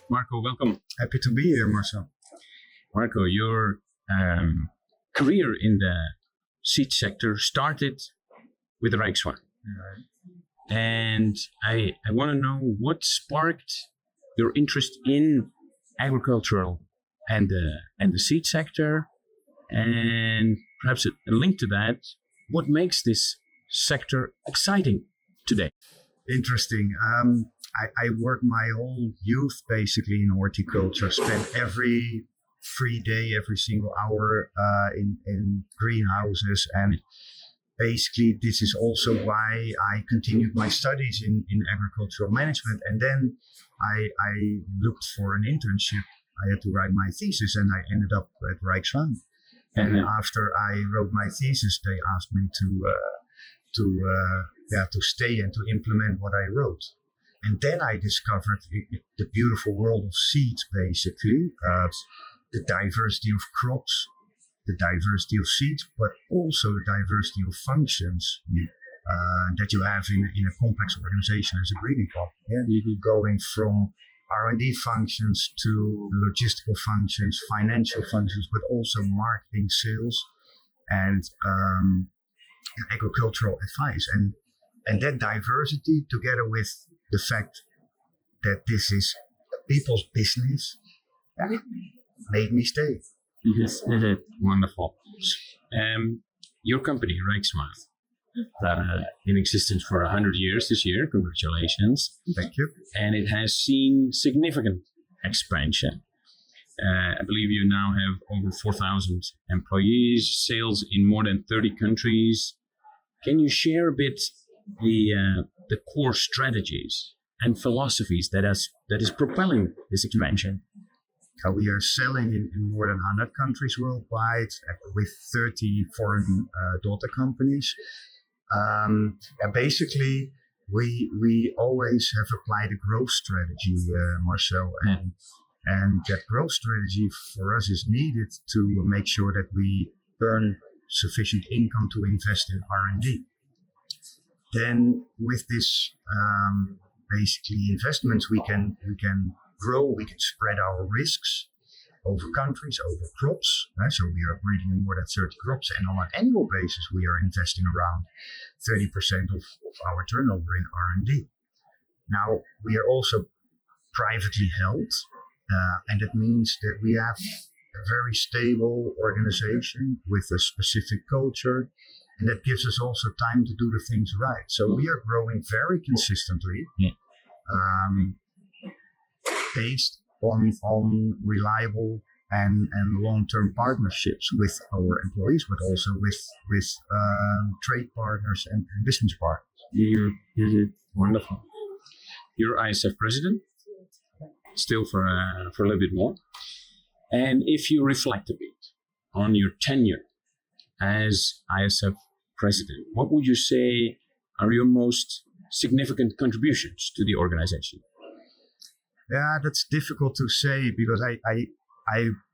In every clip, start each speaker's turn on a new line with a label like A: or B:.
A: Marco, welcome.
B: Happy to be here, Marcel.
A: Marco, your career in the seed sector started with the Rijk Zwaan.
B: Right.
A: And I want to know what sparked your interest in agricultural and the seed sector, and perhaps a link to that. What makes this sector exciting today?
B: Interesting. I worked my whole youth basically in horticulture. Spent every free day, every single hour in greenhouses, and basically this is also why I continued my studies in agricultural management. And then I looked for an internship. I had to write my thesis, and I ended up at Rijk Zwaan. And after I wrote my thesis, they asked me to stay and to implement what I wrote. And then I discovered the beautiful world of seeds, basically, the diversity of crops, the diversity of seeds, but also the diversity of functions that you have in a complex organization as a breeding club. Yeah? Going from R&D functions to logistical functions, financial functions, but also marketing, sales, and agricultural advice. And that diversity, together with the fact that this is people's business, made me stay.
A: Wonderful. Your company, Rijk Zwaan, in existence for 100 years this year. Congratulations.
B: Thank you.
A: And it has seen significant expansion. I believe you now have over 4,000 employees, sales in more than 30 countries. Can you share a bit the core strategies and philosophies that is propelling this expansion?
B: We are selling in more than 100 countries worldwide with 30 foreign daughter companies. Basically, we always have applied a growth strategy, Marcel, and that growth strategy for us is needed to make sure that we earn sufficient income to invest in R&D. Then, with this basically investments, we can grow, we can spread our risks over countries, over crops. So we are breeding in more than 30 crops, and on an annual basis, we are investing around 30% of our turnover in R&D. Now, we are also privately held, and that means that we have a very stable organization with a specific culture, and that gives us also time to do the things right. So we are growing very consistently. Based on reliable and long-term partnerships with our employees, but also with trade partners and business partners.
A: Wonderful. You're ISF president, still for a little bit more. And if you reflect a bit on your tenure as ISF president, what would you say are your most significant contributions to the organization?
B: Yeah, that's difficult to say because I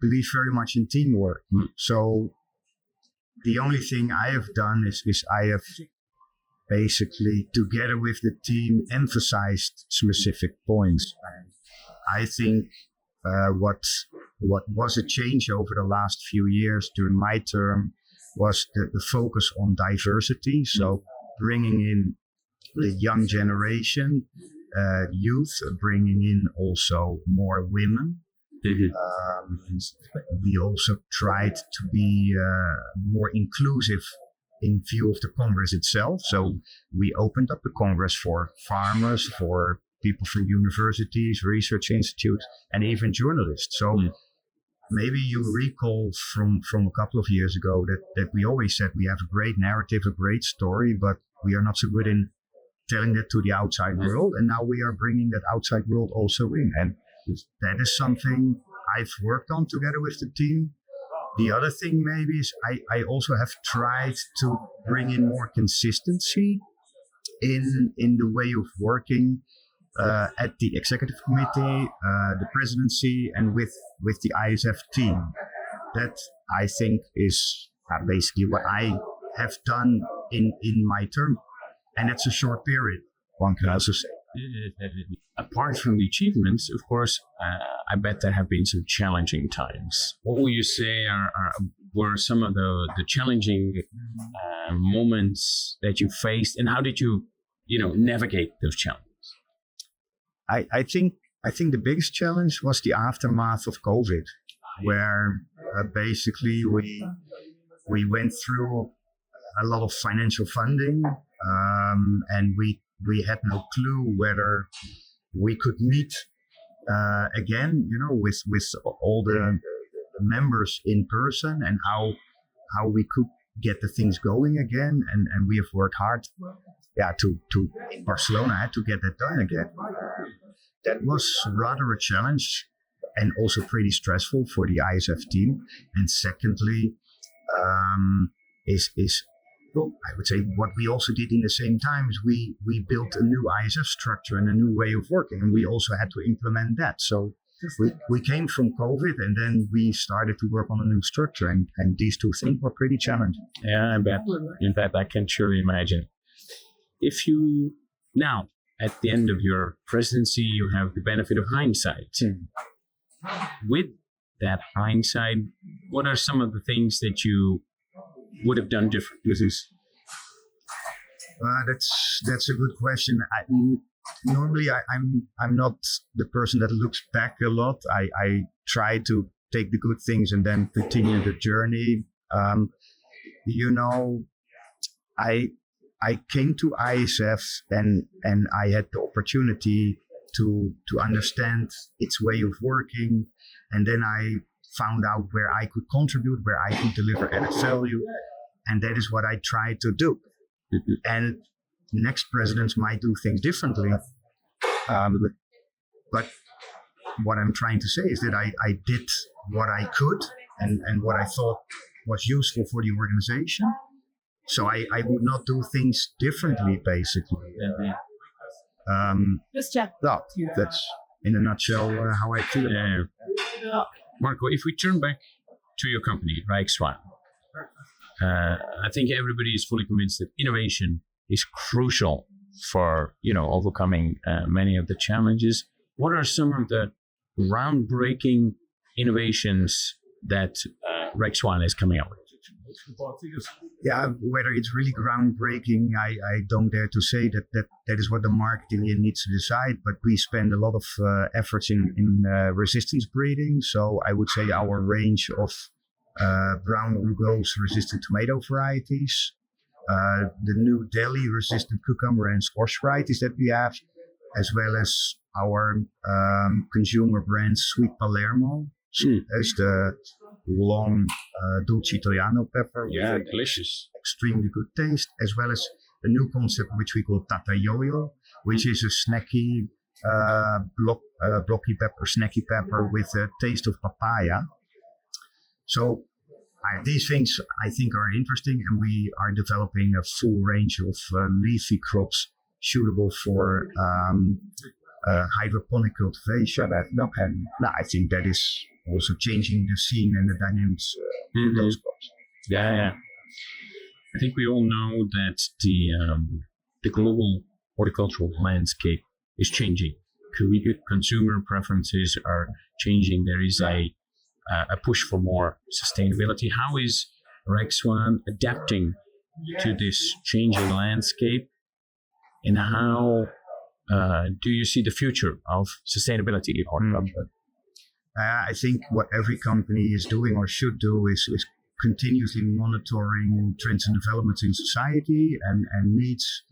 B: believe very much in teamwork. So the only thing I have done is I have basically, together with the team, emphasized specific points. And I think what was a change over the last few years during my term was the focus on diversity. So bringing in the young generation, youth, bringing in also more women. We also tried to be more inclusive in view of the Congress itself. So we opened up the Congress for farmers, for people from universities, research institutes, and even journalists. So maybe you recall from a couple of years ago that we always said we have a great narrative, a great story, but we are not so good in telling that to the outside world. And now we are bringing that outside world also in. And that is something I've worked on together with the team. The other thing maybe is I also have tried to bring in more consistency in the way of working at the executive committee, the presidency, and with the ISF team. That I think is basically what I have done in my term. And it's a short period, one can also say.
A: Apart from the achievements, of course, I bet there have been some challenging times. What will you say were some of the challenging moments that you faced, and how did you navigate those challenges?
B: I think the biggest challenge was the aftermath of COVID, where basically we went through a lot of financial funding, and we had no clue whether we could meet again, with all the members in person, and how we could get the things going again. And we have worked hard, to in Barcelona had to get that done again. That was rather a challenge and also pretty stressful for the ISF team. And secondly, I would say what we also did in the same time is we built a new ISF structure and a new way of working, and we also had to implement that. So we came from COVID, and then we started to work on a new structure, and these two things were pretty challenging.
A: Yeah, I bet. In fact, I can surely imagine. If you now, at the end of your presidency, you have the benefit of hindsight. With that hindsight, what are some of the things that you would have done differently?
B: That's a good question. Normally, I'm not the person that looks back a lot. I try to take the good things and then continue the journey. I came to ISF and I had the opportunity to understand its way of working, and then I found out where I could contribute, where I could deliver added value, and that is what I try to do. And next presidents might do things differently, but what I'm trying to say is that I did what I could and what I thought was useful for the organization. So I would not do things differently, basically. That's in a nutshell how I feel.
A: Marco, if we turn back to your company, Rijk Zwaan, I think everybody is fully convinced that innovation is crucial for overcoming many of the challenges. What are some of the groundbreaking innovations that Rijk Zwaan is coming up with?
B: Yeah, whether it's really groundbreaking, I don't dare to say that is what the marketing needs to decide. But we spend a lot of efforts in resistance breeding. So I would say our range of brown rugose resistant tomato varieties, the new Delhi resistant cucumber and squash varieties that we have, as well as our consumer brand Sweet Palermo. There's the long Dulce Italiano pepper.
A: Yeah, delicious.
B: Extremely good taste, as well as a new concept which we call Tata Yo-Yo, which is a snacky, blocky pepper, snacky pepper with a taste of papaya. So these things I think are interesting, and we are developing a full range of leafy crops suitable for hydroponic cultivation. I think that is also changing the scene and the dynamics of those crops.
A: Yeah. I think we all know that the global horticultural landscape is changing. Consumer preferences are changing. There is a push for more sustainability. How is Rijk Zwaan adapting to this changing landscape, and how do you see the future of sustainability in horticulture?
B: I think what every company is doing or should do is continuously monitoring trends and developments in society and needs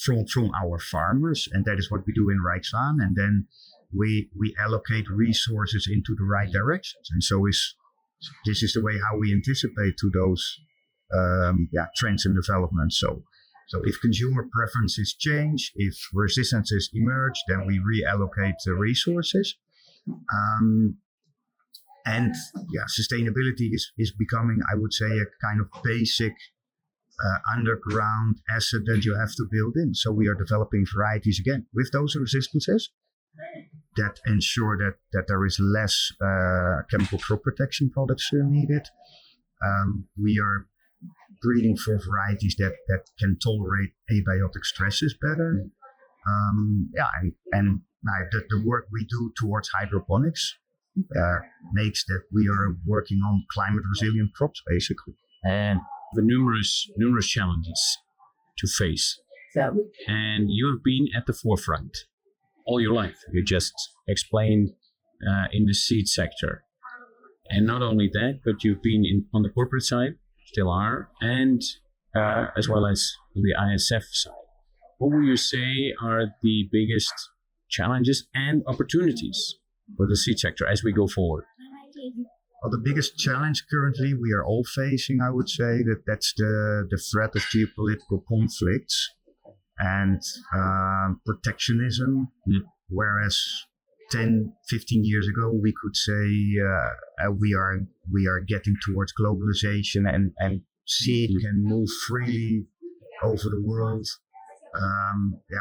B: from our farmers, and that is what we do in Rijk Zwaan. And then we allocate resources into the right directions. And so this is the way how we anticipate to those trends and developments. So if consumer preferences change, if resistances emerge, then we reallocate the resources. And sustainability is becoming, I would say, a kind of basic underground asset that you have to build in. So we are developing varieties again with those resistances that ensure that there is less chemical crop protection products needed. We are breeding for varieties that can tolerate abiotic stresses better. The work we do towards hydroponics makes that we are working on climate resilient crops, basically.
A: And the numerous challenges to face. And you have been at the forefront all your life. You just explained in the seed sector. And not only that, but you've been on the corporate side, still are, and as well as on the ISF side. What would you say are the biggest challenges and opportunities for the seed sector as we go forward?
B: Well, the biggest challenge currently we are all facing, I would say, that's the threat of geopolitical conflicts and protectionism. Whereas 10, 15 years ago, we could say we are getting towards globalization and seed can move freely over the world.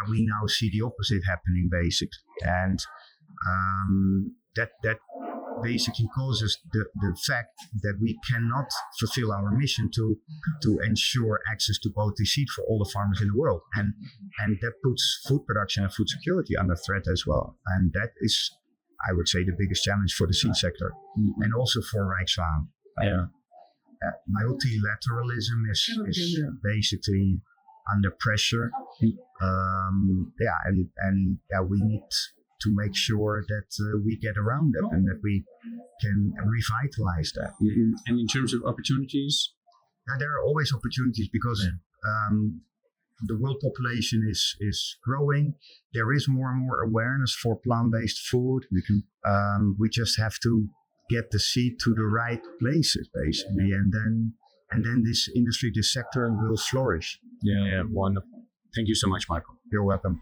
B: We now see the opposite happening, basically, and that basically causes the fact that we cannot fulfill our mission to ensure access to quality seed for all the farmers in the world, and that puts food production and food security under threat as well. And that is, I would say, the biggest challenge for the seed sector, and also for Rijk Zwaan. Multilateralism is basically under pressure. We need to make sure that we get around it and that we can revitalize that.
A: And in terms of opportunities?
B: There are always opportunities because the world population is growing. There is more and more awareness for plant-based food. We just have to get the seed to the right places, basically, and then this industry, this sector will flourish.
A: Yeah, wonderful. Thank you so much, Michael.
B: You're welcome.